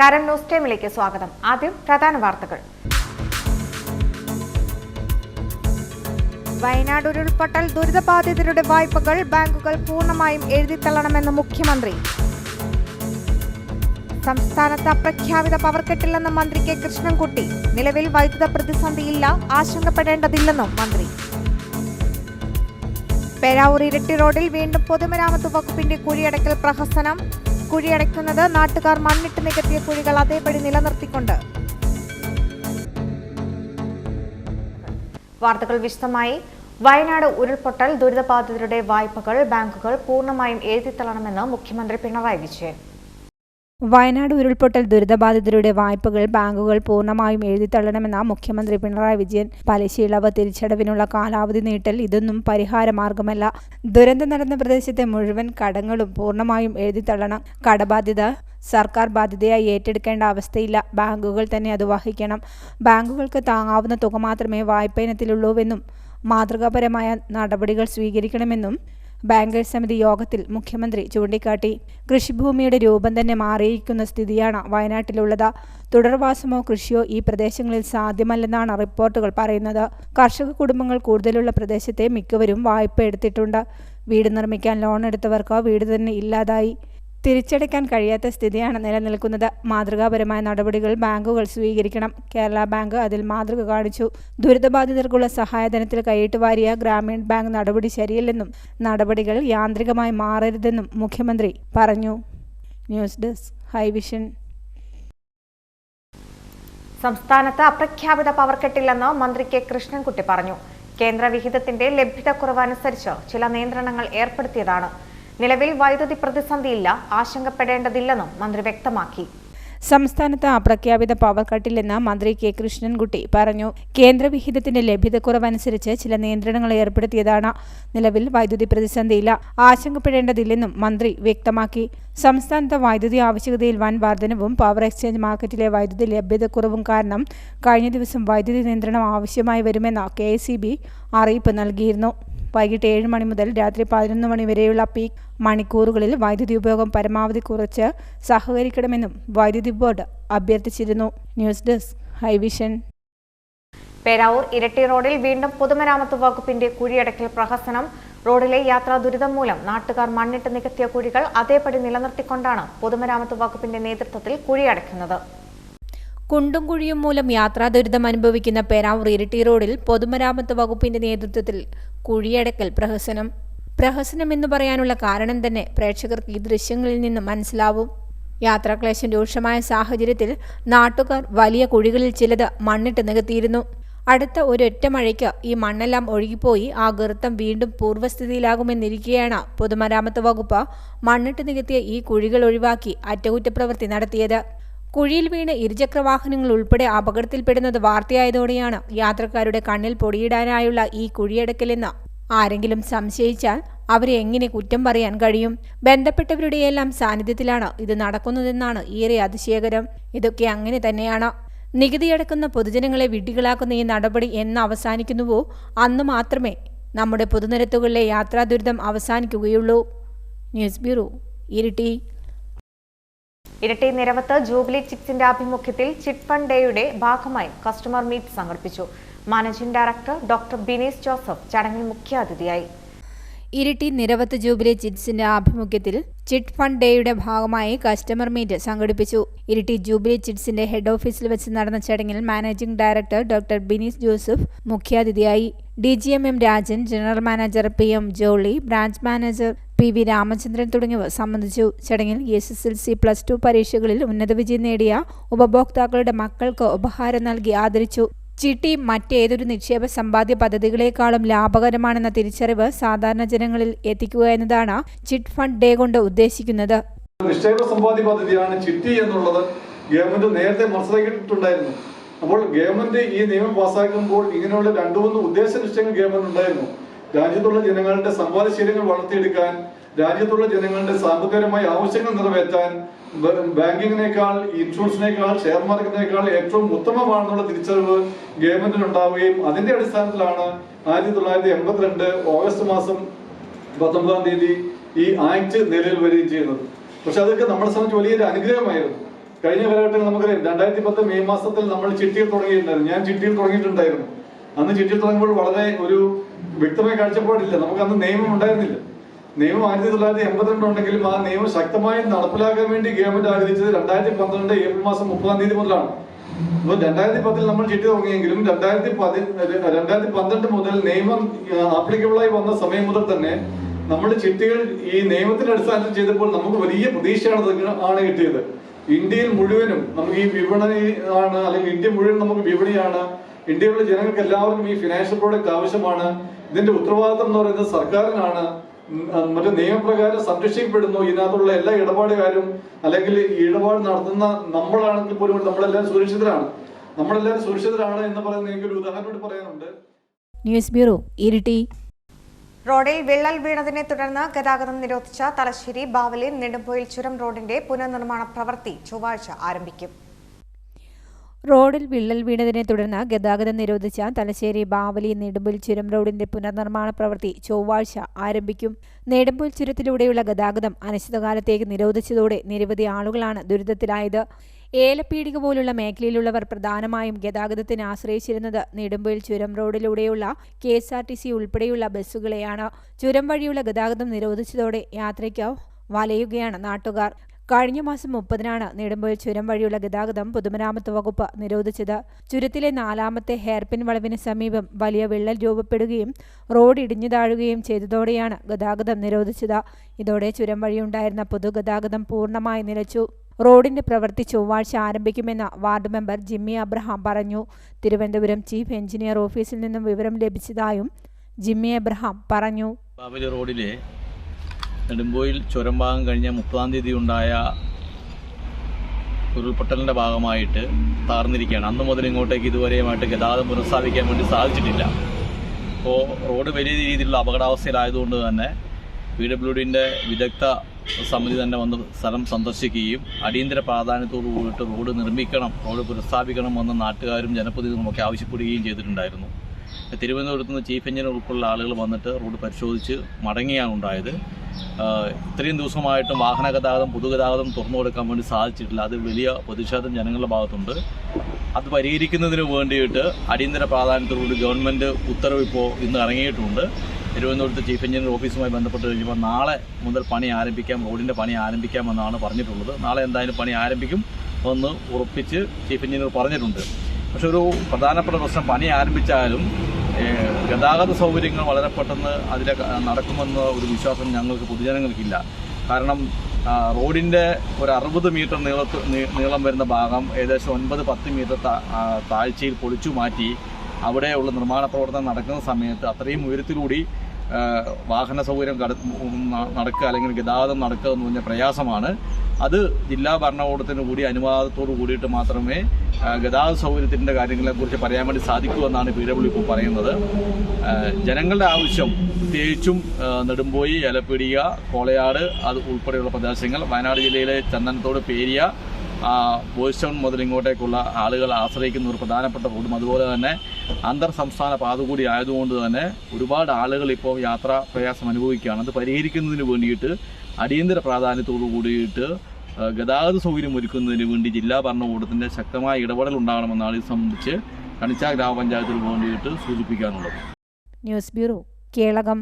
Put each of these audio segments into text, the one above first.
നമസ്കാരം, ന്യൂസ് ടൈമിലേക്ക് സ്വാഗതം. ആദ്യം പ്രധാന വാർത്തകൾ. വയനാട് ഉരുൾപൊട്ടൽ ദുരിതബാധിതരുടെ വായ്പകൾ ബാങ്കുകൾ പൂർണ്ണമായും എഴുതിത്തള്ളണമെന്ന് മുഖ്യമന്ത്രി. സംസ്ഥാനത്ത് അപ്രഖ്യാപിത പവർ കട്ടില്ലെന്ന് മന്ത്രി കെ കൃഷ്ണൻകുട്ടി. നിലവിൽ വൈദ്യുത പ്രതിസന്ധിയില്ല, ആശങ്കപ്പെടേണ്ടതില്ലെന്നും മന്ത്രി. പേരാവൂർ ഇരട്ടി റോഡിൽ വീണ്ടും പൊതുമരാമത്ത് വകുപ്പിന്റെ കുഴിയടക്കൽ പ്രഹസനം. കുഴിയടയ്ക്കുന്നത് നാട്ടുകാർ മണ്ണിട്ട് നികത്തിയ കുഴികൾ അതേപടി നിലനിർത്തിക്കൊണ്ട്. വാർത്തകൾ വിശദമായി. വയനാട് ഉരുൾപൊട്ടൽ ദുരിതബാധിതരുടെ വായ്പകൾ ബാങ്കുകൾ പൂർണ്ണമായും എഴുതിത്തള്ളണമെന്ന് മുഖ്യമന്ത്രി പിണറായി വിജയൻ. വയനാട് ഉരുൾപൊട്ടൽ ദുരിതബാധിതരുടെ വായ്പകൾ ബാങ്കുകൾ പൂർണ്ണമായും എഴുതിത്തള്ളണമെന്ന മുഖ്യമന്ത്രി പിണറായി വിജയൻ. പലിശ ഇളവ്, തിരിച്ചടവിനുള്ള കാലാവധി നീട്ടൽ ഇതൊന്നും പരിഹാരമാർഗമല്ല. ദുരന്തം നടന്ന പ്രദേശത്തെ മുഴുവൻ കടങ്ങളും പൂർണ്ണമായും എഴുതിത്തള്ളണം. കടബാധ്യത സർക്കാർ ബാധ്യതയായി ഏറ്റെടുക്കേണ്ട അവസ്ഥയില്ല. ബാങ്കുകൾ തന്നെ അത് വഹിക്കണം. ബാങ്കുകൾക്ക് താങ്ങാവുന്ന തുക മാത്രമേ വായ്പ ഇനത്തിലുള്ളൂവെന്നും മാതൃകാപരമായ നടപടികൾ സ്വീകരിക്കണമെന്നും ബാങ്കേഴ്സ് സമിതി യോഗത്തിൽ മുഖ്യമന്ത്രി ചൂണ്ടിക്കാട്ടി. കൃഷിഭൂമിയുടെ രൂപം തന്നെ മാറിയിരിക്കുന്ന സ്ഥിതിയാണ് വയനാട്ടിലുള്ളത്. തുടർവാസമോ കൃഷിയോ ഈ പ്രദേശങ്ങളിൽ സാധ്യമല്ലെന്നാണ് റിപ്പോർട്ടുകൾ പറയുന്നത്. കർഷക കുടുംബങ്ങൾ കൂടുതലുള്ള പ്രദേശത്തെ മിക്കവരും വായ്പ എടുത്തിട്ടുണ്ട്. വീട് നിർമ്മിക്കാൻ ലോൺ എടുത്തവർക്ക് വീട് തന്നെ ഇല്ലാതായി. തിരിച്ചടയ്ക്കാൻ കഴിയാത്ത സ്ഥിതിയാണ് നിലനിൽക്കുന്നത്. മാതൃകാപരമായ നടപടികൾ ബാങ്കുകൾ സ്വീകരിക്കണം. കേരള ബാങ്ക് അതിൽ മാതൃക കാണിച്ചു. ദുരിതബാധിതർക്കുള്ള സഹായധനത്തിൽ കൈയിട്ട് വാരിയ ഗ്രാമീൺ ബാങ്ക് നടപടി ശരിയല്ലെന്നും നടപടികൾ യാന്ത്രികമായി മാറരുതെന്നും മുഖ്യമന്ത്രി പറഞ്ഞു. News desk Hi Vision. സംസ്ഥാനത്ത് അപ്രഖ്യാപിത പവർ കട്ടില്ലെന്ന് മന്ത്രി കെ കൃഷ്ണൻകുട്ടി പറഞ്ഞു. കേന്ദ്ര വിഹിതത്തിന്റെ ലഭ്യതക്കുറവ് അനുസരിച്ച് ചില നിയന്ത്രണങ്ങൾ ഏർപ്പെടുത്തിയതാണ്. നിലവിൽ വൈദ്യുതി പ്രതിസന്ധിയില്ല, ആശങ്കപ്പെടേണ്ടതില്ലെന്നും മന്ത്രി വ്യക്തമാക്കി. സംസ്ഥാനത്ത് അപ്രഖ്യാപിത പവർ കട്ടില്ലെന്ന് മന്ത്രി കെ കൃഷ്ണൻകുട്ടി പറഞ്ഞു. കേന്ദ്ര വിഹിതത്തിന്റെ ലഭ്യതക്കുറവനുസരിച്ച് ചില നിയന്ത്രണങ്ങൾ ഏർപ്പെടുത്തിയതാണ്. നിലവിൽ വൈദ്യുതി പ്രതിസന്ധിയില്ല, ആശങ്കപ്പെടേണ്ടതില്ലെന്നും മന്ത്രി വ്യക്തമാക്കി. സംസ്ഥാനത്ത് വൈദ്യുതി ആവശ്യകതയിൽ വൻ വർധനവും പവർ എക്സ്ചേഞ്ച് മാർക്കറ്റിലെ വൈദ്യുതി ലഭ്യതക്കുറവും കാരണം കഴിഞ്ഞ ദിവസം വൈദ്യുതി നിയന്ത്രണം ആവശ്യമായി വരുമെന്ന് KEB അറിയിപ്പ് നൽകിയിരുന്നു. വൈകിട്ട് 7 മണി മുതൽ രാത്രി 11 മണി വരെയുള്ള പീക്ക് മണിക്കൂറുകളിൽ വൈദ്യുതി ഉപയോഗം പരമാവധി കുറച്ച് സഹകരിക്കണമെന്നും വൈദ്യുതി ബോർഡ് അഭ്യർത്ഥിച്ചിരുന്നു. News desk Hivision. Peravoor Iritty റോഡിൽ വീണ്ടും പൊതുമരാമത്ത് വകുപ്പിന്റെ കുഴിയടക്കൽ പ്രഹസനം. റോഡിലെ യാത്രാ ദുരിതം മൂലം നാട്ടുകാർ മണ്ണിട്ട് നികത്തിയ കുഴികൾ അതേപടി നിലനിർത്തിക്കൊണ്ടാണ് പൊതുമരാമത്ത് വകുപ്പിന്റെ നേതൃത്വത്തിൽ കുഴിയടയ്ക്കുന്നത്. കുണ്ടും കുഴിയും മൂലം യാത്രാ ദുരിതം അനുഭവിക്കുന്ന പേരാവൂർ ഇരട്ടി റോഡിൽ പൊതുമരാമത്ത് വകുപ്പിന്റെ നേതൃത്വത്തിൽ കുഴിയടക്കൽ പ്രഹസനം. പ്രഹസനം എന്ന് പറയാനുള്ള കാരണം തന്നെ പ്രേക്ഷകർക്ക് ഈ ദൃശ്യങ്ങളിൽ നിന്ന് മനസ്സിലാവും. യാത്രാക്ലേശം രൂക്ഷമായ സാഹചര്യത്തിൽ നാട്ടുകാർ വലിയ കുഴികളിൽ ചിലത് മണ്ണിട്ട് നികത്തിയിരുന്നു. അടുത്ത ഒരൊറ്റ മഴയ്ക്ക് ഈ മണ്ണെല്ലാം ഒഴുകിപ്പോയി ആ ഗർത്തം വീണ്ടും പൂർവ്വസ്ഥിതിയിലാകുമെന്നിരിക്കെയാണ് പൊതുമരാമത്ത് വകുപ്പ് മണ്ണിട്ട് നികത്തിയ ഈ കുഴികൾ ഒഴിവാക്കി അറ്റകുറ്റപ്രവൃത്തി നടത്തിയത്. കുഴിയിൽ വീണ് ഇരുചക്രവാഹനങ്ങൾ ഉൾപ്പെടെ അപകടത്തിൽപ്പെടുന്നത് വാർത്തയായതോടെയാണ് യാത്രക്കാരുടെ കണ്ണിൽ പൊടിയിടാനായുള്ള ഈ കുഴിയടക്കലെന്ന് ആരെങ്കിലും സംശയിച്ചാൽ അവരെ എങ്ങനെ കുറ്റം പറയാൻ കഴിയും? ബന്ധപ്പെട്ടവരുടെയെല്ലാം സാന്നിധ്യത്തിലാണ് ഇത് നടക്കുന്നതെന്നാണ് ഏറെ അതിശയകരം. ഇതൊക്കെ അങ്ങനെ തന്നെയാണ്. നികുതിയടക്കുന്ന പൊതുജനങ്ങളെ വിഡ്ഢികളാക്കുന്ന ഈ നടപടി എന്ന് അവസാനിക്കുന്നുവോ അന്ന് മാത്രമേ നമ്മുടെ പൊതുനിരത്തുകളിലെ യാത്രാ ദുരിതം അവസാനിക്കുകയുള്ളൂ. News bureau, Iritty. ഇരട്ടി നിരവത്ത് ജൂബിലി ചിറ്റ്സിന്റെ ആഭിമുഖ്യത്തിൽ ചിറ്റ് ഫണ്ട് ഡേയുടെ ഭാഗമായി കസ്റ്റമർ മീറ്റ് സംഘടിപ്പിച്ചു. Managing director doctor Bini's Joseph ചടങ്ങിൽ മുഖ്യാതിഥിയായി. ഇരിട്ടി നിരവത്ത് ജൂബിലി ചിറ്റ്സിന്റെ ആഭിമുഖ്യത്തിൽ ചിറ്റ് ഫണ്ട് ഡേയുടെ ഭാഗമായി കസ്റ്റമർ മീറ്റ് സംഘടിപ്പിച്ചു. ഇരിട്ടി ജൂബിലി ചിറ്റ്സിന്റെ ഹെഡ് ഓഫീസിൽ വെച്ച് നടന്ന ചടങ്ങിൽ managing director doctor Bini's Joseph മുഖ്യാതിഥിയായി. DGM Rajan, general manager PM Jolly, branch manager PV Ramachandran തുടങ്ങിയവർ സംബന്ധിച്ചു. ചടങ്ങിൽ SSLC +2 പരീക്ഷകളിൽ ഉന്നത വിജയം നേടിയ ഉപഭോക്താക്കളുടെ മക്കൾക്ക് ഉപഹാരം നൽകി ആദരിച്ചു. ചിട്ടി മറ്റേതൊരു നിക്ഷേപ സമ്പാദ്യ പദ്ധതികളെക്കാളും ലാഭകരമാണെന്ന തിരിച്ചറിവ് സാധാരണ ജനങ്ങളിൽ എത്തിക്കുക എന്നതാണ് ചിറ്റ് ഫണ്ട് ഡേ കൊണ്ട് ഉദ്ദേശിക്കുന്നത്. നിക്ഷേപ സമ്പാദ്യ പദ്ധതിയാണ് ചിട്ടി എന്നുള്ളത് ഗവൺമെന്റ് നേരത്തെ മനസ്സിലാക്കിയിട്ടുണ്ടായിരുന്നു. അപ്പോൾ ഗവൺമെന്റ് ഈ നിയമം പാസ്സാക്കുമ്പോൾ ഇങ്ങനെയുള്ള 2-3 ഉദ്ദേശ ലക്ഷ്യങ്ങൾ ഗവൺമെന്റ് ഉണ്ടായിരുന്നു. രാജ്യത്തുള്ള ജനങ്ങളുടെ സമ്പാദ്യശീലങ്ങൾ വളർത്തിയെടുക്കാൻ, രാജ്യത്തുള്ള ജനങ്ങളുടെ സാമ്പത്തികപരമായ ആവശ്യങ്ങൾ നിറവേറ്റാൻ ബാങ്കിങ്ങിനേക്കാൾ, ഇൻഷുറൻസിനേക്കാൾ, ഷെയർ മാർക്കറ്റിനേക്കാൾ ഏറ്റവും ഉത്തമമാണെന്നുള്ള തിരിച്ചറിവ് ഗവൺമെന്റിന് ഉണ്ടാവുകയും അതിന്റെ അടിസ്ഥാനത്തിലാണ് 1982 ഓഗസ്റ്റ് മാസം 19-ാം തീയതി ഈ ആക്ട് നിലവിൽ വരികയും ചെയ്യുന്നത്. പക്ഷെ അതൊക്കെ നമ്മളെ സംബന്ധിച്ച് വലിയൊരു അനുഗ്രഹമായിരുന്നു. കഴിഞ്ഞ കാലഘട്ടത്തിൽ നമുക്കറിയാം 2010 മെയ് മാസത്തിൽ നമ്മൾ ചിട്ടിയിൽ തുടങ്ങിയിട്ടുണ്ടായിരുന്നു. ഞാൻ ചിട്ടിയിൽ തുടങ്ങിയിട്ടുണ്ടായിരുന്നു. അന്ന് ചിട്ടിയിൽ തുടങ്ങുമ്പോൾ വളരെ ഒരു വ്യക്തമായ കാഴ്ചപ്പാടില്ല. നമുക്ക് അന്ന് നിയമം ഉണ്ടായിരുന്നില്ല. നിയമം 1982 ഉണ്ടെങ്കിലും ആ നിയമം ശക്തമായി നടപ്പിലാക്കാൻ വേണ്ടി ഗവൺമെന്റ് ആഗ്രഹിച്ചത് 2012 ഏപ്രിൽ മാസം 30-ാം തീയതി മുതലാണ്. അപ്പോൾ 2010 നമ്മൾ ചിട്ടി തുടങ്ങിയെങ്കിലും 2012 മുതൽ നിയമം ആപ്ലിക്കബിളായി വന്ന സമയം മുതൽ തന്നെ നമ്മൾ ചിട്ടികൾ ഈ നിയമത്തിന്റെ അടിസ്ഥാനത്തിൽ ചെയ്തപ്പോൾ നമുക്ക് വലിയ പ്രതീക്ഷയാണ് കിട്ടിയത്. ഇന്ത്യയിൽ മുഴുവനും നമുക്ക് ഈ വിപണി ആണ്, അല്ലെങ്കിൽ ഇന്ത്യ മുഴുവൻ നമുക്ക് വിപണിയാണ്. ഇന്ത്യയിലുള്ള ജനങ്ങൾക്ക് എല്ലാവർക്കും ഈ ഫിനാൻഷ്യൽ പ്രോഡക്റ്റ് ആവശ്യമാണ്. ഇതിന്റെ ഉത്തരവാദിത്തം എന്ന് പറയുന്നത് സർക്കാരിനാണ്. മറ്റു നിയമപ്രകാരം സംരക്ഷിക്കപ്പെടുന്നു. ഇതിനകത്തുള്ള എല്ലാ ഇടപാടുകാരും അല്ലെങ്കിൽ ഈ ഇടപാട് നടത്തുന്ന നമ്മളാണെങ്കിൽ പോലും നമ്മളെല്ലാവരും സുരക്ഷിതരാണ് എന്ന് പറയുന്നത് എനിക്കൊരു ഉദാഹരണം പറയാനുണ്ട്. News bureau, Iritty. റോഡിൽ വിള്ളൽ വീണതിനെ തുടർന്ന് ഗതാഗതം നിരോധിച്ച തലശ്ശേരി ബാവലി നെടുമ്പൊയിൽ ചുരം റോഡിന്റെ പുനർനിർമ്മാണ പ്രവൃത്തി ചൊവ്വാഴ്ച ആരംഭിക്കും. റോഡിൽ വിള്ളൽ വീണതിനെ തുടർന്ന് ഗതാഗതം നിരോധിച്ച തലശ്ശേരി ബാവലി നെടുമ്പൊയിൽ ചുരം റോഡിന്റെ പുനർനിർമ്മാണ പ്രവൃത്തി ചൊവ്വാഴ്ച ആരംഭിക്കും. നെടുമ്പൊയിൽ ചുരത്തിലൂടെയുള്ള ഗതാഗതം അനിശ്ചിതകാലത്തേക്ക് നിരോധിച്ചതോടെ നിരവധി ആളുകളാണ് ദുരിതത്തിലായത്. ഏലപ്പീടിക പോലുള്ള മേഖലയിലുള്ളവർ പ്രധാനമായും ഗതാഗതത്തിന് ആശ്രയിച്ചിരുന്നത് നെടുമ്പൊയിൽ ചുരം റോഡിലൂടെയുള്ള KSRTC ഉൾപ്പെടെയുള്ള ബസ്സുകളെയാണ്. ചുരം വഴിയുള്ള ഗതാഗതം നിരോധിച്ചതോടെ യാത്രയ്ക്ക് വലയുകയാണ് നാട്ടുകാർ. കഴിഞ്ഞ മാസം 30-നാണ് നെടുമ്പൊയിൽ ചുരം വഴിയുള്ള ഗതാഗതം പൊതുമരാമത്ത് വകുപ്പ് നിരോധിച്ചത്. ചുരത്തിലെ 4ാമത്തെ ഹെയർപിൻ വളവിന് സമീപം വലിയ വിള്ളൽ രൂപപ്പെടുകയും റോഡ് ഇടിഞ്ഞു താഴുകയും ചെയ്തതോടെയാണ് ഗതാഗതം നിരോധിച്ചത്. ഇതോടെ ചുരം വഴിയുണ്ടായിരുന്ന പൊതുഗതാഗതം പൂർണ്ണമായി നിലച്ചു. റോഡിന്റെ പ്രവൃത്തി ചൊവ്വാഴ്ച ആരംഭിക്കുമെന്ന് വാർഡ് മെമ്പർ ജിമ്മി അബ്രഹാം പറഞ്ഞു. തിരുവനന്തപുരം ചീഫ് എഞ്ചിനീയർ ഓഫീസിൽ നിന്നും വിവരം ലഭിച്ചതായും ജിമ്മി അബ്രഹാം പറഞ്ഞു. ബാവലി റോഡിലെ നെടുമ്പൊയിൽ ചുരം ഭാഗം കഴിഞ്ഞ 30-ാം തീയതി ഉണ്ടായ ഉരുൾപൊട്ടലിൻ്റെ ഭാഗമായിട്ട് താർന്നിരിക്കുകയാണ്. അന്ന് മുതൽ ഇങ്ങോട്ടേക്ക് ഇതുവരെയുമായിട്ട് ഗതാഗതം പുനഃസ്ഥാപിക്കാൻ വേണ്ടി സാധിച്ചിട്ടില്ല. അപ്പോൾ റോഡ് വലിയ രീതിയിലുള്ള അപകടാവസ്ഥയിലായതുകൊണ്ട് തന്നെ PWDൻ്റെ വിദഗ്ധ സമിതി തന്നെ വന്ന് സ്ഥലം സന്ദർശിക്കുകയും അടിയന്തര പ്രാധാന്യത്തോടു കൂടിയിട്ട് റോഡ് നിർമ്മിക്കണം, റോഡ് പുനഃസ്ഥാപിക്കണമെന്ന് നാട്ടുകാരും ജനപ്രതിനിധികളുമൊക്കെ ആവശ്യപ്പെടുകയും ചെയ്തിട്ടുണ്ടായിരുന്നു. തിരുവനന്തപുരത്ത് നിന്ന് ചീഫ് എഞ്ചിനീയർ ഉൾപ്പെടെയുള്ള ആളുകൾ വന്നിട്ട് റോഡ് പരിശോധിച്ച് മടങ്ങിയാണ് ഉണ്ടായത്. ഇത്രയും ദിവസമായിട്ടും വാഹന ഗതാഗതം പൊതുഗതാഗതം തുറന്നു കൊടുക്കാൻ വേണ്ടി സാധിച്ചിട്ടില്ല. അത് വലിയ പ്രതിഷേധം ജനങ്ങളുടെ ഭാഗത്തുണ്ട്. അത് പരിഹരിക്കുന്നതിന് വേണ്ടിയിട്ട് അടിയന്തര പ്രാധാന്യത്തോടുകൂടി ഗവൺമെൻറ് ഉത്തരവ് ഇപ്പോൾ ഇന്ന് ഇറങ്ങിയിട്ടുണ്ട്. തിരുവനന്തപുരത്ത് ചീഫ് എഞ്ചിനീയർ ഓഫീസുമായി ബന്ധപ്പെട്ട് കഴിഞ്ഞപ്പോൾ നാളെ മുതൽ പണി ആരംഭിക്കാം, റോഡിൻ്റെ പണി ആരംഭിക്കാമെന്നാണ് പറഞ്ഞിട്ടുള്ളത്. നാളെ എന്തായാലും പണി ആരംഭിക്കും എന്ന് ഉറപ്പിച്ച് ചീഫ് എഞ്ചിനീയർ പറഞ്ഞിട്ടുണ്ട്. പക്ഷെ ഒരു പ്രധാനപ്പെട്ട പ്രശ്നം, പണി ആരംഭിച്ചാലും ഗതാഗത സൗകര്യങ്ങൾ വളരെ പെട്ടെന്ന് അതിൽ നടക്കുമെന്ന ഒരു വിശ്വാസം ഞങ്ങൾക്ക് പൊതുജനങ്ങൾക്കില്ല. കാരണം റോഡിൻ്റെ ഒരു 60 മീറ്റർ നീളം വരുന്ന ഭാഗം ഏകദേശം 9-10 മീറ്റർ താഴ്ചയിൽ പൊളിച്ചു മാറ്റി അവിടെയുള്ള നിർമ്മാണ പ്രവർത്തനം നടക്കുന്ന സമയത്ത് അത്രയും ഉയരത്തിലൂടി വാഹന സൗകര്യം നടക്കുക അല്ലെങ്കിൽ ഗതാഗതം നടക്കുക എന്ന് പറഞ്ഞ പ്രയാസമാണ്. അത് ജില്ലാ ഭരണകൂടത്തിന് കൂടി അനുവാദത്തോടു കൂടിയിട്ട് മാത്രമേ ഗതാഗത സൗകര്യത്തിൻ്റെ കാര്യങ്ങളെക്കുറിച്ച് പറയാൻ വേണ്ടി സാധിക്കൂ എന്നാണ് PWD ഇപ്പോൾ പറയുന്നത്. ജനങ്ങളുടെ ആവശ്യം പ്രത്യേകിച്ചും നെടുമ്പോയി, ഏലപ്പീടിക, കോളയാട് അത് ഉൾപ്പെടെയുള്ള പ്രദേശങ്ങൾ, വയനാട് ജില്ലയിലെ ചന്ദനത്തോട്, പേരിയ, ബോയ്സ് ടൗൺ മുതൽ ഇങ്ങോട്ടേക്കുള്ള ആളുകൾ ആശ്രയിക്കുന്ന ഒരു പ്രധാനപ്പെട്ട റോഡും അതുപോലെ തന്നെ അന്തർ സംസ്ഥാന പാത കൂടി ആയതുകൊണ്ട് തന്നെ ഒരുപാട് ആളുകൾ ഇപ്പോൾ യാത്രാ പ്രയാസം അനുഭവിക്കുകയാണ്. അത് പരിഹരിക്കുന്നതിന് വേണ്ടിയിട്ട് അടിയന്തര പ്രാധാന്യത്തോടു കൂടിയിട്ട് ഗതാഗത സൗകര്യം ഒരുക്കുന്നതിന് വേണ്ടി ജില്ലാ ഭരണകൂടത്തിൻ്റെ ശക്തമായ ഇടപെടൽ ഉണ്ടാകണമെന്നാണ് ഇത് സംബന്ധിച്ച് കണിച്ച ഗ്രാമപഞ്ചായത്തിന് വേണ്ടിയിട്ട് സൂചിപ്പിക്കാനുള്ളത്. News bureau, Kelakam.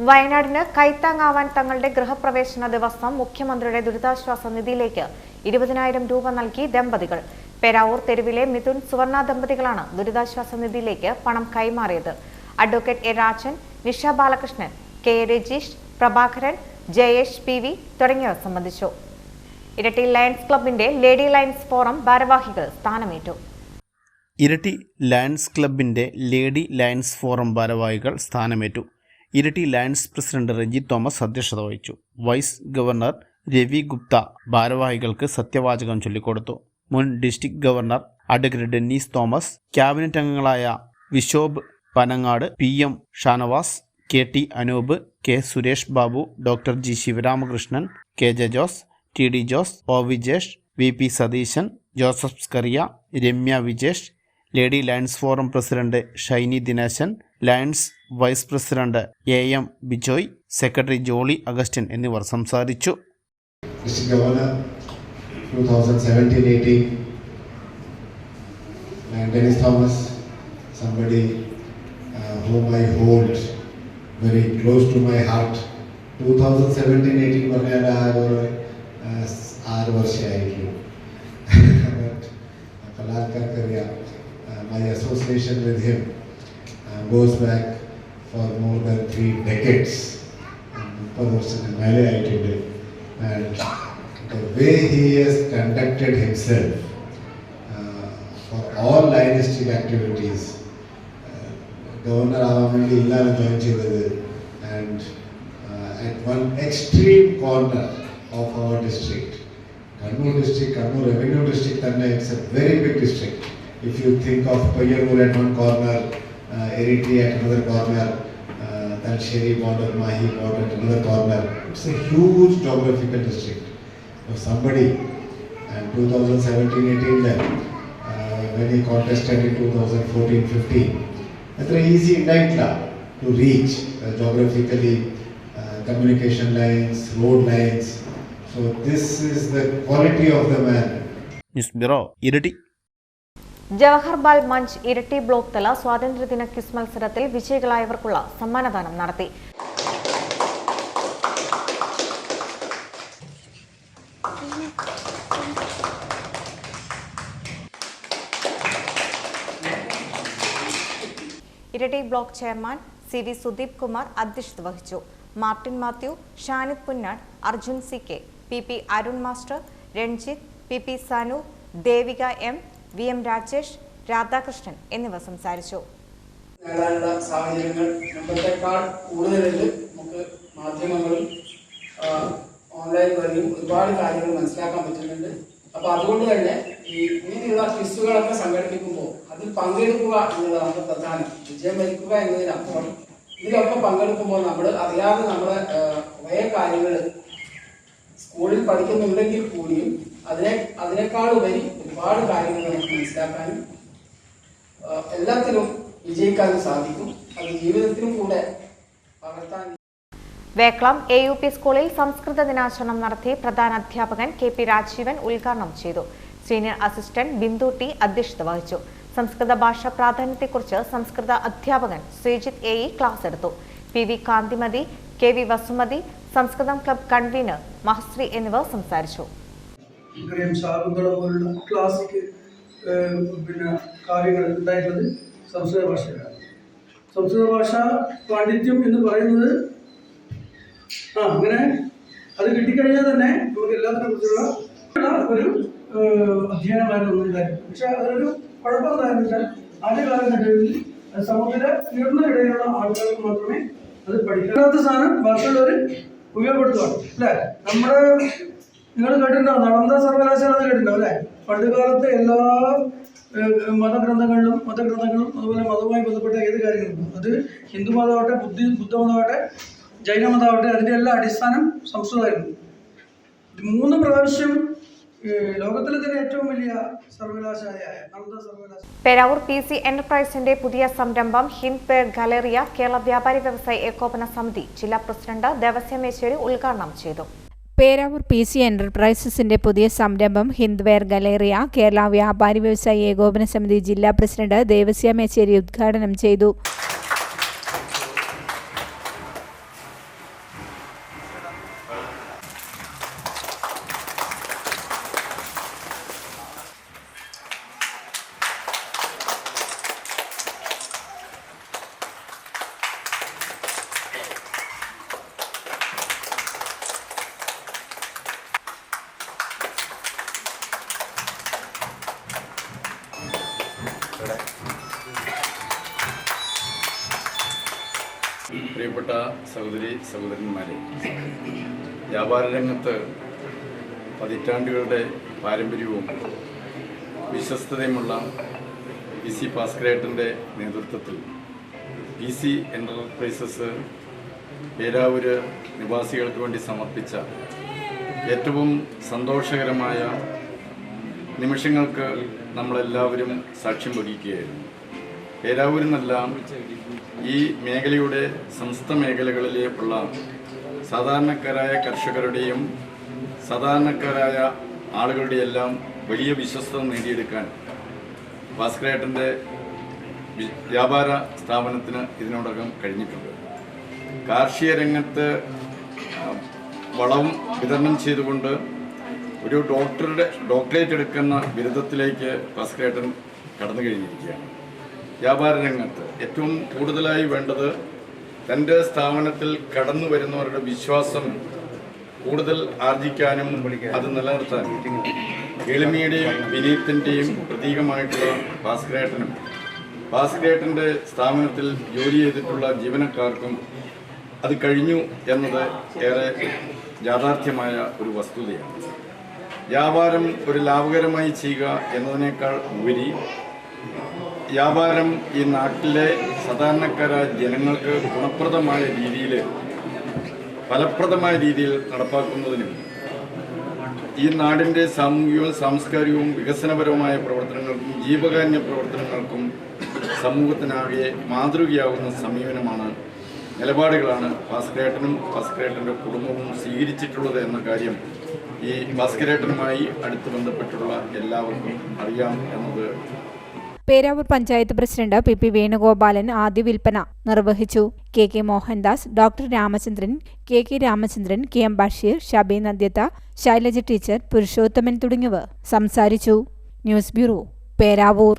വയനാടിന് കൈത്താങ്ങാവാൻ തങ്ങളുടെ ഗൃഹപ്രവേശന ദിവസം മുഖ്യമന്ത്രിയുടെ ദുരിതാശ്വാസ നിധിയിലേക്ക് 20,000 രൂപ നൽകി ദമ്പതികൾ. പെരാവൂർ തെരുവിലെ മിഥുൻ സുവർണ ദമ്പതികളാണ് ദുരിതാശ്വാസ നിധിയിലേക്ക് പണം കൈമാറിയത്. Advocate A Rajan, Nisha Balakrishnan, K Rajeesh, Prabhakaran, Jayesh PV തുടങ്ങിയവർ സംബന്ധിച്ചു. ഇരട്ടി ലയൺസ് ക്ലബിന്റെ ലേഡി ലയൺസ് ഫോറം ഭാരവാഹികൾ സ്ഥാനമേറ്റു. ഇരട്ടി ലയൺസ് ക്ലബിന്റെ ലേഡി ലയൺസ് ഫോറം ഭാരവാഹികൾ സ്ഥാനമേറ്റു. ഇരട്ടി ലയൺസ് പ്രസിഡന്റ് രഞ്ജിത്ത് തോമസ് അധ്യക്ഷത വഹിച്ചു. വൈസ് ഗവർണർ രവി ഗുപ്ത ഭാരവാഹികൾക്ക് സത്യവാചകം ചൊല്ലിക്കൊടുത്തു. മുൻ district governor advocate Dennis Thomas, cabinet അംഗങ്ങളായ Vishob Panangad, PM Shanavas, KT Anoop, K Suresh Babu, doctor G Sivaramakrishnan, KJ Jose, TD Jose, O Vijesh, VP Satheesan, Joseph Scaria, Ramya Vijesh, lady Lions forum president Shiny Dineshan, Lions vice president AM Bijoy, secretary Jolly Augustine എന്നിവർ സംസാരിച്ചു. Mr. Governor, 2017-18, and Dennis Thomas, somebody whom I hold very close to my heart. 2017-18 പറഞ്ഞാൽ ഒരു 6 വർഷമായിരിക്കും. പല ആൾക്കാർക്കറിയാം. My association with him goes back for more than 3 decades. 30 വർഷത്തിന് മേലെ ആയിട്ടുണ്ട്. And the way he has conducted himself for all linistic activities, governor ആവാൻ വേണ്ടി ഇല്ലാതെ join ചെയ്തത്, and at one extreme corner of our district, Kannur district, Kannur revenue district, and it's a very big district. If you think of Payyarur at one corner, Eriti at another corner, Talsheri border, Mahi border at another corner, it's a huge geographical district. So somebody, and 2017-18 then, when he contested in 2014-15, it's very easy to reach geographically, communication lines, road lines. So this is the quality of the man. News bureau ഇരട്ടി. Jawaharlal Munch ഇരട്ടി block തല സ്വാതന്ത്ര്യദിന quiz മത്സരത്തിൽ വിജയികളായവർക്കുള്ള സമ്മാനദാനം നടത്തി. ഇരട്ടി block chairman CV Sudeep Kumar അധ്യക്ഷത വഹിച്ചു. Martin Mathew, Shanid Punnad, Arjun CK, PP Arun master, Ranjith, PP Sanu, Devika M, VM Rajesh, Radhakrishnan എന്നിവർ സംസാരിച്ചു. നേടാനുള്ള സാഹചര്യങ്ങൾ മുമ്പത്തേക്കാൾ കൂടുതൽ നമുക്ക് മാധ്യമങ്ങളും ഓൺലൈൻ വഴിയും ഒരുപാട് കാര്യങ്ങൾ മനസ്സിലാക്കാൻ പറ്റുന്നുണ്ട്. അപ്പോൾ അതുകൊണ്ട് തന്നെ ഇങ്ങനെയുള്ള ക്വിസുകളൊക്കെ സംഘടിപ്പിക്കുമ്പോൾ അതിൽ പങ്കെടുക്കുക എന്നുള്ളതാണ് പ്രധാനം. വിജയം വരിക്കുക എന്നതിനപ്പുറം ഇതിലൊക്കെ പങ്കെടുക്കുമ്പോൾ നമ്മൾ അറിയാതെ നമ്മുടെ കുറേ കാര്യങ്ങൾ സ്കൂളിൽ പഠിക്കുന്നുണ്ടെങ്കിൽ കൂടിയും അതിനേക്കാളുപരി ഒരുപാട് കാര്യങ്ങൾ നമുക്ക് മനസ്സിലാക്കാനും എല്ലാത്തിലും വിജയിക്കാനും സാധിക്കും. അത് ജീവിതത്തിലും കൂടെ പകർത്താൻ. വേക്കളം AUP സ്കൂളിൽ സംസ്കൃത ദിനാചരണം നടത്തി പ്രധാന അധ്യാപകൻ KP രാജീവൻ ഉദ്ഘാടനം ചെയ്തു. സീനിയർ അസിസ്റ്റന്റ് ബിന്ദു T അധ്യക്ഷത വഹിച്ചു. സംസ്കൃത ഭാഷാ പ്രാധാന്യത്തെക്കുറിച്ച് സംസ്കൃത അധ്യാപകൻ ശ്രീജിത്ത് AE ക്ലാസ് എടുത്തു. PV കാന്തിമതി, KV വസുമതി, സംസ്കൃതം ക്ലബ് കൺവീനർ മഹശ്രീ എന്നിവർ സംസാരിച്ചു. കാര്യങ്ങൾ ഉണ്ടായിട്ടുള്ളത് സംസ്കൃത ഭാഷയിലാണ്. സംസ്കൃത ഭാഷ പാണ്ഡിത്യം എന്ന് പറയുന്നത് അങ്ങനെ അത് കിട്ടിക്കഴിഞ്ഞാൽ തന്നെ നമുക്ക് എല്ലാത്തിനെ കുറിച്ചുള്ള ഒരു അധ്യയനമായിരുന്നു ഒന്നുണ്ടായിരുന്നു. പക്ഷെ അതൊരു കുഴപ്പമെന്താണെന്ന് വെച്ചാൽ ആദ്യ കാലഘട്ടങ്ങളിൽ സമൂഹത്തിലെ ഉയർന്ന ഇടയിലുള്ള ആൾക്കാർക്ക് മാത്രമേ അത് പഠിക്കാത്ത സാധനം ബാക്കിയുള്ളവർ ഉപയോഗപ്പെടുത്തുകയാണ് അല്ലേ. നമ്മുടെ നിങ്ങൾ കേട്ടിട്ടുണ്ടാവും, നളന്ദ സർവകലാശാല കേട്ടിട്ടുണ്ടാവും അല്ലേ. പണ്ട് കാലത്തെ എല്ലാ മതഗ്രന്ഥങ്ങളും അതുപോലെ മതവുമായി ബന്ധപ്പെട്ട ഏത് കാര്യങ്ങളും, അത് ഹിന്ദു മതമാവട്ടെ, ബുദ്ധമതമാവട്ടെ, ജൈനമതമാവട്ടെ, അതിൻ്റെ എല്ലാ അടിസ്ഥാനം സംസ്കൃതമായിരുന്നു. 3 പ്രാവശ്യം ലോകത്തിലെ തന്നെ ഏറ്റവും വലിയ സർവകലാശാലയായ നളന്ദ സർവകലാശാല. പേരാവൂർ PC എന്റർപ്രൈസിന്റെ പുതിയ സംരംഭം ഹിന്ദ് വെയർ ഗാലറിയ കേരള വ്യാപാരി വ്യവസായി ഏകോപന സമിതി ജില്ലാ പ്രസിഡന്റ് ദേവസ്യം മേച്ചേരി ഉദ്ഘാടനം ചെയ്തു. പേരാവൂർ PC എന്റർപ്രൈസസിന്റെ പുതിയ സംരംഭം ഹിന്ദ് വെയർ ഗാലറിയ കേരള വ്യാപാരി വ്യവസായി ഏകോപന സമിതി ജില്ലാ പ്രസിഡന്റ് ദേവസ്യം മേച്ചേരി ഉദ്ഘാടനം ചെയ്തു. പ്രിയപ്പെട്ട സഹോദരന്മാരെ, വ്യാപാര രംഗത്ത് പതിറ്റാണ്ടുകളുടെ പാരമ്പര്യവും വിശ്വസ്തതയുമുള്ള PC ഭാസ്കരേട്ടൻ്റെ നേതൃത്വത്തിൽ PC എൻ്റർപ്രൈസസ് പേരാവൂര് നിവാസികൾക്ക് വേണ്ടി സമർപ്പിച്ച ഏറ്റവും സന്തോഷകരമായ നിമിഷങ്ങൾക്ക് നമ്മളെല്ലാവരും സാക്ഷ്യം വഹിക്കുകയായിരുന്നു. പേരാവൂരിനല്ല, ഈ മേഖലയുടെ സമസ്ത മേഖലകളിലേക്കുള്ള സാധാരണക്കാരായ കർഷകരുടെയും സാധാരണക്കാരായ ആളുകളുടെ എല്ലാം വലിയ വിശ്വസ്തത നേടിയെടുക്കാൻ ഭാസ്കരേട്ടൻ്റെ വ്യാപാര സ്ഥാപനത്തിന് ഇതിനോടകം കഴിഞ്ഞിട്ടുണ്ട്. കാർഷിക രംഗത്ത് വളം വിതരണം ചെയ്തുകൊണ്ട് ഒരു ഡോക്ടറേറ്റ് എടുക്കുന്ന ബിരുദത്തിലേക്ക് ഭാസ്കരേട്ടൻ കടന്നു കഴിഞ്ഞിരിക്കുകയാണ്. വ്യാപാര രംഗത്ത് ഏറ്റവും കൂടുതലായി വേണ്ടത് തൻ്റെ സ്ഥാപനത്തിൽ കടന്നു വരുന്നവരുടെ വിശ്വാസം കൂടുതൽ ആർജിക്കാനും അത് നിലനിർത്താനും എളിമയുടെയും വിനയത്തിൻ്റെയും പ്രതീകമായിട്ടുള്ള ഭാസ്കരേട്ടൻ്റെ സ്ഥാപനത്തിൽ ജോലി ചെയ്തിട്ടുള്ള ജീവനക്കാർക്കും അത് കഴിഞ്ഞു എന്നത് ഏറെ യാഥാർത്ഥ്യമായ ഒരു വസ്തുതയാണ്. വ്യാപാരം ഒരു ലാഭകരമായി ചെയ്യുക എന്നതിനേക്കാൾ ഉപരി വ്യാപാരം ഈ നാട്ടിലെ സാധാരണക്കാരായ ജനങ്ങൾക്ക് ഗുണപ്രദമായ രീതിയിൽ ഫലപ്രദമായ രീതിയിൽ നടപ്പാക്കുന്നതിനും ഈ നാടിൻ്റെ സാമൂഹികവും സാംസ്കാരികവും വികസനപരമായ പ്രവർത്തനങ്ങൾക്കും ജീവകാരുണ്യ പ്രവർത്തനങ്ങൾക്കും സമൂഹത്തിനാകെ മാതൃകയാകുന്ന സമീപനമാണ് നിലപാടുകളാണ് ഭാസ്കരേട്ടനും ഭാസ്കരേട്ടൻ്റെ കുടുംബവും സ്വീകരിച്ചിട്ടുള്ളത് എന്ന കാര്യം ഈ ഭാസ്കരേട്ടനുമായി അടുത്ത് ബന്ധപ്പെട്ടുള്ള എല്ലാവർക്കും അറിയാം എന്നത്. പേരാവൂർ പഞ്ചായത്ത് പ്രസിഡന്റ് പി വേണുഗോപാലൻ ആദ്യ വിൽപ്പന നിർവഹിച്ചു. K Mohandas, doctor Ramachandran, K Ramachandran, M Basheer, ഷബീ നദ്യത്ത, ശൈലജ ടീച്ചർ, പുരുഷോത്തമൻ തുടങ്ങിയവർ സംസാരിച്ചു. News bureau, Peravoor.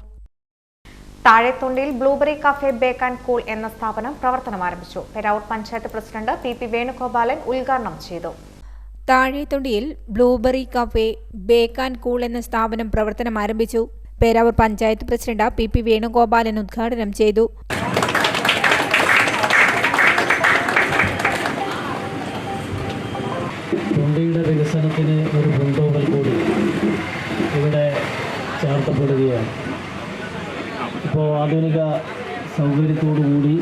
Thazhethondiyil Blueberry Cafe Bake and Cool എന്ന സ്ഥാപനം പ്രവർത്തനം ആരംഭിച്ചു. പേരാവൂർ പഞ്ചായത്ത് പ്രസിഡന്റ് പി വേണുഗോപാലൻ ഉദ്ഘാടനം ചെയ്തു. Thazhethondiyil Blueberry Cafe Bake and Cool എന്ന സ്ഥാപനം പ്രവർത്തനം ആരംഭിച്ചു. പേരാവൂർ പഞ്ചായത്ത് പ്രസിഡന്റ് പി വേണുഗോപാലൻ ഉദ്ഘാടനം ചെയ്തു. തൊണ്ടിയുടെ വികസനത്തിന് ഒരു ബന്ധോബൽ കൂടി ഇവിടെ ചേർത്തപ്പെടുകയാണ്. ഇപ്പോൾ ആധുനിക സൗകര്യത്തോടുകൂടി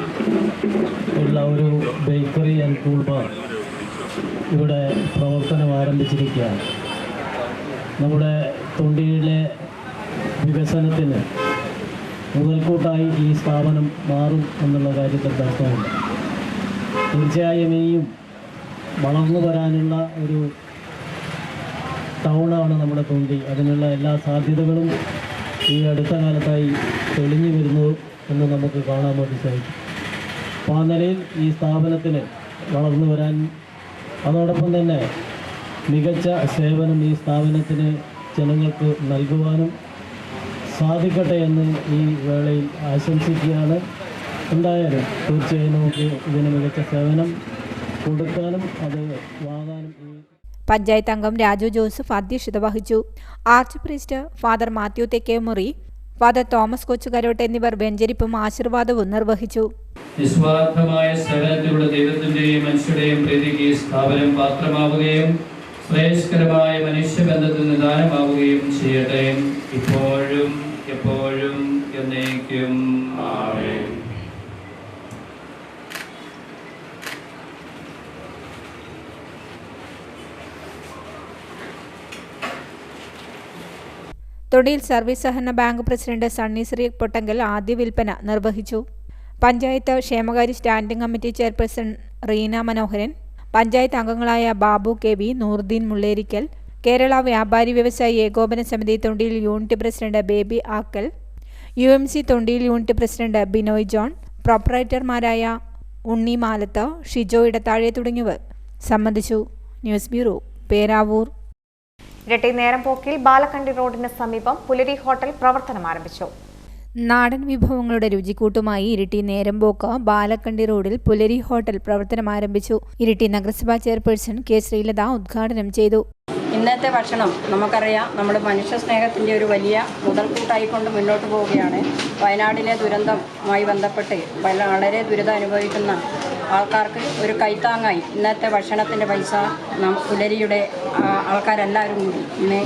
ഉള്ള ഒരു ബേക്കറി ആൻഡ് കൂൾ ബാർ ഇവിടെ പ്രവർത്തനം ആരംഭിച്ചിരിക്കുകയാണ്. നമ്മുടെ തൊണ്ടിയിലെ വികസനത്തിന് മുതൽക്കൂട്ടായി ഈ സ്ഥാപനം മാറും എന്നുള്ള കാര്യത്തിൽ തർക്കമുണ്ട്. തീർച്ചയായും ഇനിയും വളർന്നു വരാനുള്ള ഒരു ടൗണാണ് നമ്മുടെ തൊണ്ടി. അതിനുള്ള എല്ലാ സാധ്യതകളും ഈ അടുത്ത കാലത്തായി തെളിഞ്ഞു വരുന്നു എന്ന് നമുക്ക് കാണാൻ വേണ്ടി സാധിക്കും. അപ്പോൾ ആ നിലയിൽ ഈ സ്ഥാപനത്തിന് വളർന്നു വരാൻ, അതോടൊപ്പം തന്നെ മികച്ച സേവനം ഈ സ്ഥാപനത്തിന് ജനങ്ങൾക്ക് നൽകുവാനും സാധിക്കട്ടെ എന്ന് ഈ വേളയിൽ ആശംസിക്കുകയാണ്. എന്തായാലും തീർച്ചയായും നമുക്ക് ഇതിന് മികച്ച സേവനം കൊടുക്കാനും അത് വാങ്ങാനും. പഞ്ചായത്ത് അംഗം രാജു ജോസഫ് അധ്യക്ഷത വഹിച്ചു. Arch priest father Mathew Thekkemuri, father Thomas Kochukarottu എന്നിവർ വെഞ്ചരിപ്പും ആശീർവാദവും നിർവഹിച്ചു. നിസ്വാർത്ഥമായ സേവനത്തിലൂടെ ദൈവത്തിന്റെയും മനുഷ്യരുടെയും പ്രീതിക്ക് സ്ഥാപനം പാത്രമാവുകയും ശ്രേയസ്കരമായ മനുഷ്യബന്ധത്തിൽ നിദാനമാവുകയും ചെയ്യട്ടെ, ഇപ്പോഴും എപ്പോഴും എന്നേക്കും. ആമേൻ. തൊടിയിൽ സർവീസ് സഹകരണ ബാങ്ക് പ്രസിഡന്റ് സണ്ണി ശ്രീ പൊട്ടങ്കൽ ആദ്യ വിൽപ്പന നിർവഹിച്ചു. പഞ്ചായത്ത് ക്ഷേമകാര്യ സ്റ്റാൻഡിംഗ് കമ്മിറ്റി ചെയർപേഴ്സൺ റീന മനോഹരൻ, പഞ്ചായത്ത് അംഗങ്ങളായ ബാബു കെ.വി, നൂർദീൻ മുള്ളേരിക്കൽ, കേരള വ്യാപാരി വ്യവസായി ഏകോപന സമിതി Thondiyil unit president Baby Akkal, UMC Thondiyil unit president Binoy John, പ്രൊപ്പറേറ്റർമാരായ ഉണ്ണി മാലത്ത്, ഷിജോ ഇടത്താഴെ തുടങ്ങിയവർ സംബന്ധിച്ചു. News bureau, Peravoor. ഇരട്ടി നേരംപോക്കിൽ ബാലക്കണ്ടി റോഡിന് സമീപം പുലരി ഹോട്ടൽ പ്രവർത്തനം ആരംഭിച്ചു. നാടൻ വിഭവങ്ങളുടെ രുചിക്കൂട്ടുമായി ഇരിട്ടി നേരമ്പോക്ക് ബാലക്കണ്ടി റോഡിൽ പുലരി ഹോട്ടൽ പ്രവർത്തനം ആരംഭിച്ചു. ഇരിട്ടി നഗരസഭാ ചെയർപേഴ്സൺ കെ ശ്രീലത ഉദ്ഘാടനം ചെയ്തു. ഇന്നത്തെ ഭക്ഷണം നമുക്കറിയാം, നമ്മുടെ മനുഷ്യ സ്നേഹത്തിൻ്റെ ഒരു വലിയ മുതൽക്കൂട്ടായിക്കൊണ്ട് മുന്നോട്ട് പോവുകയാണ്. വയനാടിലെ ദുരന്തവുമായി ബന്ധപ്പെട്ട് വളരെ ദുരിതം അനുഭവിക്കുന്ന ആൾക്കാർക്ക് ഒരു കൈത്താങ്ങായി ഇന്നത്തെ ഭക്ഷണത്തിൻ്റെ പൈസ പുലരിയുടെ ആൾക്കാരെല്ലാവരും കൂടി ഇന്ന്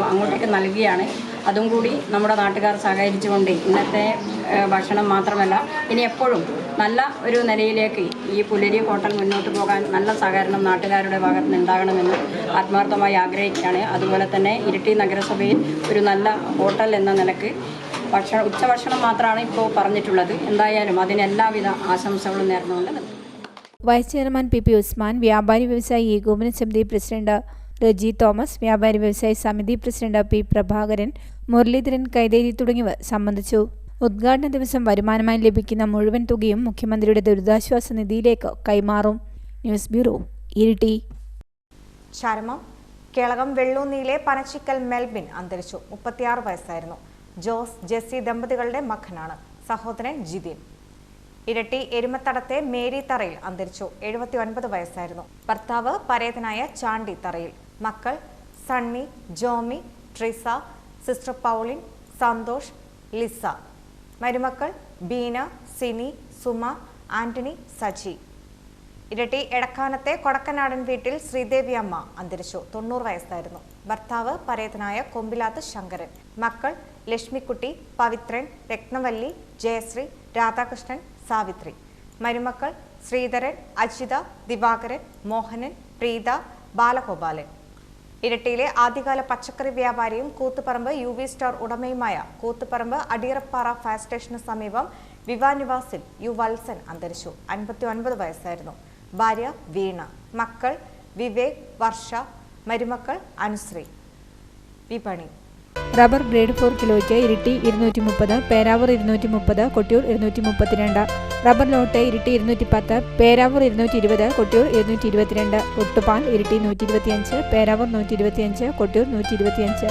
അങ്ങോട്ടേക്ക് നൽകുകയാണ്. അതും കൂടി നമ്മുടെ നാട്ടുകാർ സഹകരിച്ചുകൊണ്ട് ഇന്നത്തെ ഭക്ഷണം മാത്രമല്ല, ഇനി എപ്പോഴും നല്ല ഒരു നിലയിലേക്ക് ഈ പുലരി ഹോട്ടൽ മുന്നോട്ട് പോകാൻ നല്ല സഹകരണം നാട്ടുകാരുടെ ഭാഗത്ത് നിന്ന് ഉണ്ടാകണമെന്ന് ആത്മാർത്ഥമായി ആഗ്രഹിക്കുകയാണ്. അതുപോലെ തന്നെ ഇരിട്ടി നഗരസഭയിൽ ഒരു നല്ല ഹോട്ടൽ എന്ന നിലക്ക് ഉച്ചഭക്ഷണം മാത്രമാണ് ഇപ്പോൾ പറഞ്ഞിട്ടുള്ളത്. എന്തായാലും അതിന് എല്ലാവിധ ആശംസകളും നേർന്നുകൊണ്ട് വൈസ് ചെയർമാൻ പി ഉസ്മാൻ, വ്യാപാരി വ്യവസായി ഏകോപന സമിതി പ്രസിഡന്റ് റെജി തോമസ്, വ്യാപാരി വ്യവസായ സമിതി പ്രസിഡന്റ് പി പ്രഭാകരൻ, മുരളീധരൻ കൈതേരി തുടങ്ങിയവർ സംബന്ധിച്ചു. ഉദ്ഘാടന ദിവസം വരുമാനമായി ലഭിക്കുന്ന മുഴുവൻ തുകയും മുഖ്യമന്ത്രിയുടെ ദുരിതാശ്വാസ നിധിയിലേക്ക് കൈമാറും. News bureau, Iritty. ചരമം. കേളകം വെള്ളൂന്നിയിലെ പനച്ചിക്കൽ മെൽബിൻ അന്തരിച്ചു. 36 വയസ്സായിരുന്നു. ജോസ് ജെസ്സി ദമ്പതികളുടെ മകനാണ്. സഹോദരൻ ജിതിൻ. ഇരട്ടി എരുമത്തടത്തെ മേരി തറയിൽ അന്തരിച്ചു. 79 വയസ്സായിരുന്നു. ഭർത്താവ് പരേതനായ ചാണ്ടി തറയിൽ. മക്കൾ സണ്ണി, ജോമി, ട്രിസ, സിസ്റ്റർ പൗളിൻ, സന്തോഷ്, ലിസ. മരുമക്കൾ ബീന, സിനി, സുമ, ആന്റണി, സജി. ഇരട്ടി എടക്കാനത്തെ കൊടക്കനാടൻ വീട്ടിൽ ശ്രീദേവി അമ്മ അന്തരിച്ചു. 90 വയസ്സായിരുന്നു. ഭർത്താവ് പരേതനായ കൊമ്പിലാത്ത് ശങ്കരൻ. മക്കൾ ലക്ഷ്മിക്കുട്ടി, പവിത്രൻ, രത്നവല്ലി, ജയശ്രീ, രാധാകൃഷ്ണൻ, സാവിത്രി. മരുമക്കൾ ശ്രീധരൻ, അജിത, ദിവാകരൻ, മോഹനൻ, പ്രീത, ബാലഗോപാലൻ. ഇരട്ടിയിലെ ആദ്യകാല പച്ചക്കറി വ്യാപാരിയും കൂത്തുപറമ്പ് UV സ്റ്റോർ ഉടമയുമായ കൂത്തുപറമ്പ് അടിയറപ്പാറ ഫയർ സ്റ്റേഷന് സമീപം വിവാ നിവാസിൽ യു വത്സൻ അന്തരിച്ചു. 59 വയസ്സായിരുന്നു. ഭാര്യ വീണ. മക്കൾ വിവേക്, വർഷ. മരുമക്കൾ അനുശ്രീ. വിപണി. റബ്ബർ ഗ്രേഡ് 4 കിലോയ്ക്ക് ഇരിട്ടി 230, പേരാവൂർ 230, കൊട്ടിയൂർ 232. റബ്ബർ ലോട്ട് ഇരിട്ടി 210, പേരാവൂർ 220, കൊട്ടിയൂർ 222. ഒട്ടുപാൽ ഇരിട്ടി 125, പേരാവൂർ 125, കൊട്ടിയൂർ 125.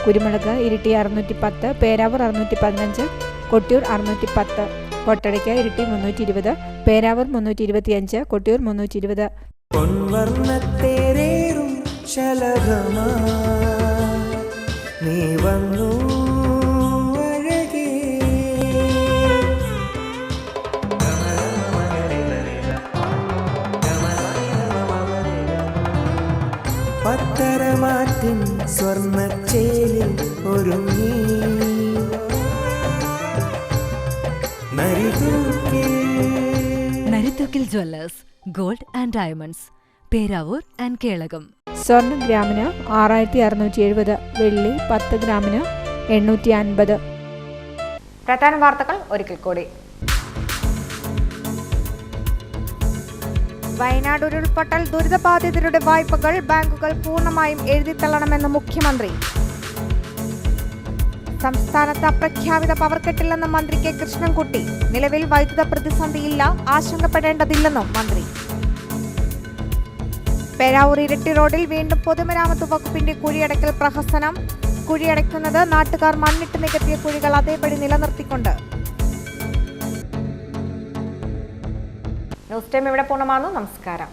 കുരുമുളക് ഇരിട്ടി 610, പേരാവൂർ 615, കൊട്ടിയൂർ 610. കൊട്ടടയ്ക്ക് ഇരിട്ടി 320, പേരാവൂർ 325, കൊട്ടിയൂർ 320. നീ വന്നു അഴകേ, പത്തരമാറ്റിൻ സ്വർണ്ണച്ചേലിൽ ഒരുങ്ങി Narithookil Jewellers, gold and diamonds, Peravoor and Kelakam. സ്വർണ്ണ ഗ്രാമിന് 6670, വെള്ളി 10 ഗ്രാമിന് 850. പ്രധാന വാർത്തകൾ ഒരിക്കൽ കൂടി. വയനാട് ഉരുൾപൊട്ടൽ ദുരിതബാധിതരുടെ വായ്പകൾ ബാങ്കുകൾ പൂർണ്ണമായും എഴുതിത്തള്ളണമെന്ന് മുഖ്യമന്ത്രി. സംസ്ഥാനത്ത് അപ്രഖ്യാപിത പവർ കട്ടില്ലെന്ന് മന്ത്രി കെ കൃഷ്ണൻകുട്ടി. നിലവിൽ വൈദ്യുത പ്രതിസന്ധിയില്ല, ആശങ്കപ്പെടേണ്ടതില്ലെന്നും മന്ത്രി. പേരാവൂർ ഇരട്ടി റോഡിൽ വീണ്ടും പൊതുമരാമത്ത് വകുപ്പിന്റെ കുഴിയടക്കൽ പ്രഹസനം. കുഴിയടയ്ക്കുന്നത് നാട്ടുകാർ മണ്ണിട്ട് നികത്തിയ കുഴികൾ അതേപടി നിലനിർത്തിക്കൊണ്ട്. ന്യൂസ് ടൈം ഇവിടെ പൂർണ്ണമാകുന്നു. നമസ്കാരം.